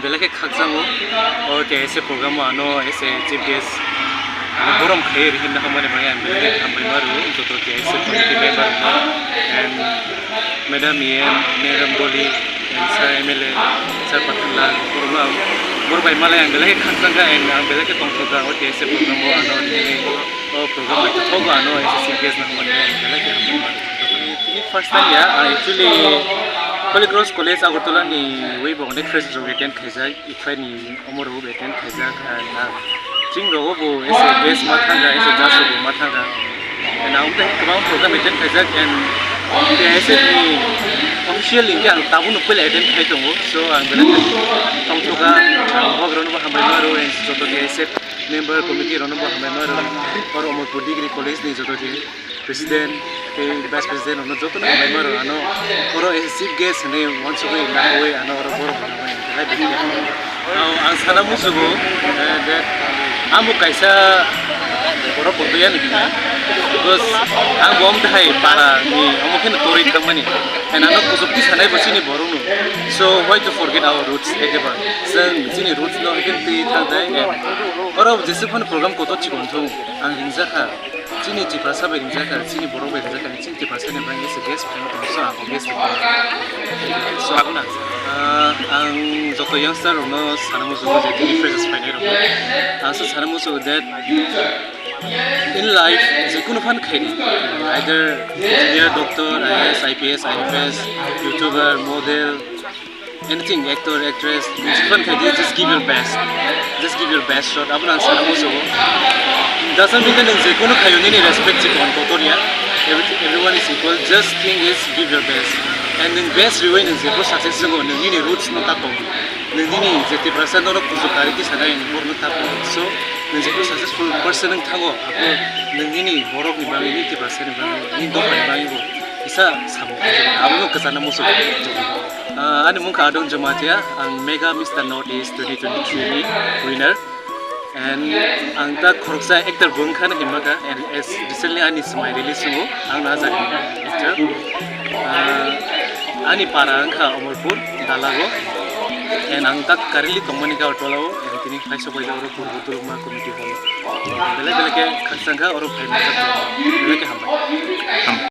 belake khaksango or TISF program ano ese chief guest borom khair hinna hamane bhai belake hambai maru joto TISF committee member and madam Ian madam Dolly and sir MLA sir Pathanla borbai malai ang belake khaksanga and belake Tongthok or TISF program ano ni program Tongthok ano ese chief guest na hamane belake hambai maru first time actually Holy Cross College Agartala ni way bo next fresh attend khaijak ifai ni omoru attend khaijak na jing rogo bo ese base mathanga ese jasu bo mathanga and now the program attend khaijak and TISF ni official link ang tabun upel attend khaitongo so ang belaka Tongthoka bogron bo hambai maru and joto TISF member committee rono bo hambai maru or omorpur degree college ni joto president vice president ono joto na hambai maru ano oro chief guest ne once away na away ano oro boro hambai like ang sana musugo that amu kaisa boro potoya ni because ang bom thai para ni amukin tori kamani and ano kusukti sanai bosini boro no so why to forget our roots ekeba sen jini roots no again ti thadai oro jesipon program ko to chigonthong ang ringjaka Sini di pasar berinjaka, sini borong berinjaka, sini di pasar yang banyak seges, so aku guys, so aku nak, ang joko youngster ono sana musuh jadi difference final ono, so sana musuh that in life, jekunu fan khairi, either engineer, doctor, IAS, IPS, IFS, YouTuber, model, anything, actor, actress, fan khairi, just give your best shot. Aku nak sana musuh. Doesn't mean that jekunu khayoni respect chikon totoria everyone is equal just thing is give your best and then best reward is jepo success go nini roots no tapo nini jeti person no kusukari ki sagai ni bor no tapo so jepo successful person ng thango ako nini borok ni bangi ni ti person ni bangi ni do bangi go isa sabo abo no kasana muso ani mung ka Adong Jamatia ang Mega Mr. Northeast 2023 winner and ang ta khoroksa actor bungkhan himaka and as recently ani smai release ngo ang nazari actor ani parang kha omorpur dalago and ang ta karili tongmani ka otolao and tini phaiso boila oro purbutul ma committee hol bele bele ke khaksangha oro phaima belake hambai